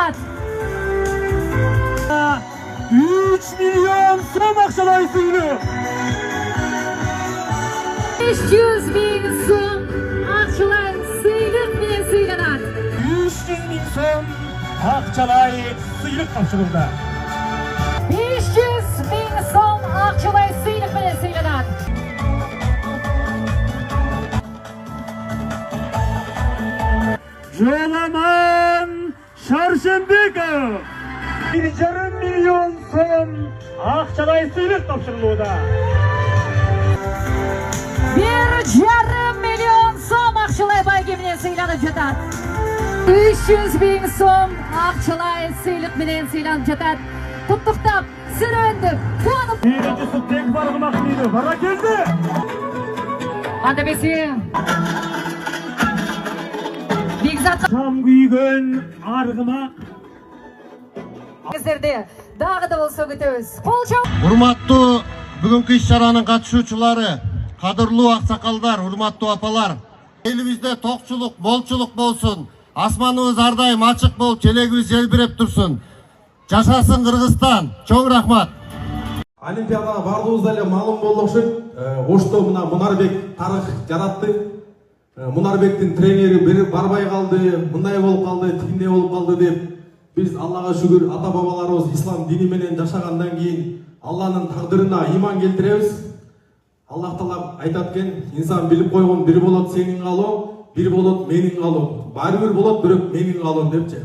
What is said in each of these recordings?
чемпионат. 3 milyon so'm akçalay suyunu. 500 bin so'm akçalay suyluq bilen suylanat. 300 bin so'm akçalay suyluq topşırıldı. 500 bin so'm akçalay suyluq bilen suylanat. Jolaman Şarşembekov 1,5 milyon so'm akçalay suyluq topşırıldı. 1,5 milyon so'm akçalay baygi bilen suylanıp jatat. 300 bin so'm akçalay suyluq bilen suylanıp jatat. Tutuqtap, süründüp, tuanıp. Birincisi tek bargımak mıydı? Bara geldi. Anda besi. Bigzat Tam güygen argımak. sizlerde dağı da bolsa götөбүз. Kol çal. Урматтуу бүгүнкү иш-чаранын катышуучулары, кадырлуу аксакалдар, урматтуу апалар, элибизде токчулук, молчулук болсун, асманыбыз ар дайым ачык болуп, желегибиз желбиреп турсун. Жашасын Кыргызстан. Чоң рахмат. Олимпиадага бардыгыбызда эле маалым болду окшойт. Ошто мына Мунарбек тарых жаратты. Мунарбектин тренери бери барбай калды, мындай болуп калды, тигиндей болуп калды деп биз Аллага шүгүр ата бабаларыбыз ислам дини менен жашагандан кийин Алланын тагдырына иман келтиребиз. Аллах Таала айтат экен, инсан билип койгон бир болот сенин калооң, бир болот менин калоом. Баары бир болот, бирок менин калоом депчи.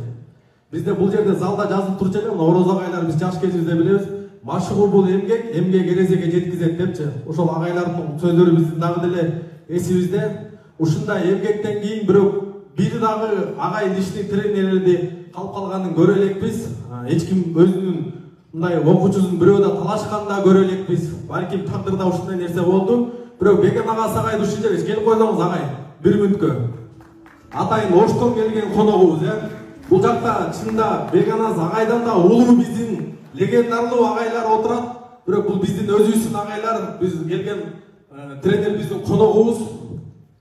Бизде бул жерде залда жазылып турчу эле, Оороз агайлар биз жаш кезибизде билебиз. Машыгуу бул эмгек, эмгек эрезеге жеткизет депчи. Ошол агайлардын сөздөрү биздин дагы деле эсибизде. Ушундай эмгектен кийин бирок бир дагы агай ишти тренерлерди калып калганын көрө элекпиз. Эч ким өзүнүн мындай окуучусун бирөө да талашкан да көрө элекпиз. Балким тагдырда ушундай нерсе болду. Бирок Бекем ага сагай ушул жерге келип койсоңуз агай, бир мүнөткө. Атайын Оштон келген коногубуз, Бул жакта чында Беканаз агайдан да улуу биздин легендарлуу агайлар отурат. Бирок бул биздин өзүбүздүн агайлар, биз келген тренер биздин коногубуз.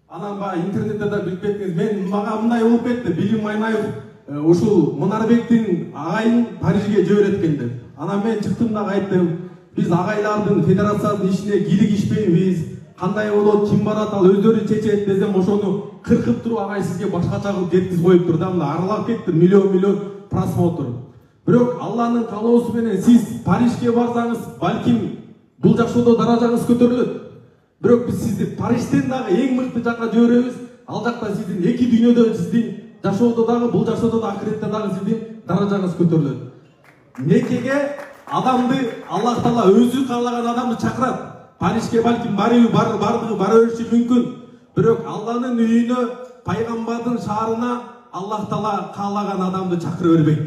Анан ба интернетте да билип кеттиңиз. Мен мага мындай болуп кетти. Билим Майнаев ушул Мунарбектин агайын Парижге жибереткен деп. Анан мен чыктым да айттым, биз агайлардын федерациянын ишине кийлигишпейбиз. Кандай болот, ким барат, ал өздөрү чечет десем, ошону кыркып туруп агай сизге башкача кылып жеткизип коюп тур да, мына аралап кетти миллион просмотр. Бирок Алланын каалоосу менен сиз Парижге барсаңыз, балким бул жашоодо даражаңыз көтөрүлөт. Бирок биз сизди Парижден дагы эң мыкты жакка жиберебиз. Ал жакта сиздин эки дүйнөдө сиздин жашоодо дагы, бул жашоодо да акыретте дагы сиздин даражаңыз көтөрүлөт. Некеге адамды Аллах Таала өзү каалаган адамды чакырат. Парижге балким бардыгы бара бериши мүмкүн. Бирок Алланын үйүнө, пайгамбардын шаарына Аллах Таала каалаган адамды чакыра бербейт.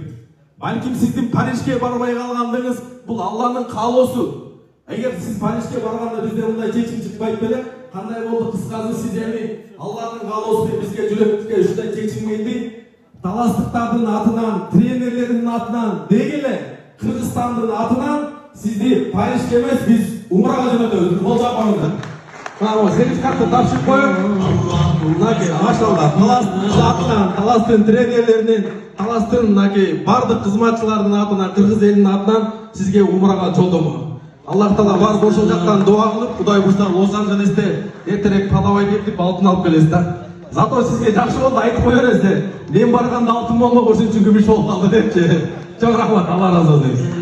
Балким сиздин Парижге барбай калгандыгыңыз бул Алланын каалоосу. Эгер сиз Парижге барганда бизде мындай чечим чыкпайт беле, кандай болду кыскасы сиз эми Алланын каалоосу менен бизге жүрөккө ушундай чечим келди. Таластыктардын атынан, тренерлердин атынан, деги эле Кыргызстандын атынан сизди Парижге эмес, биз умрага жөнөтөбүз. Кол жапаңыздар. Мына сертификатты тапшырып коюп, мынакей машалла Таластын атынан, Таластын тренерлеринин, Таластын мынакей бардык кызматчылардын атынан, кыргыз элинин атынан сизге умрага жолдомо. Аллах Таала бар ошол жактан дуа кылып, Кудай буйрса Лос-Анджелесте эртерээк талабай кетип алтын алып келесиз да. Зато сизге жакшы болду айтып кое бересиз. Мен барганда алтын болмок, ошон үчүн күмүш болуп калды депчи. Чоң рахмат, Алла разы болсун.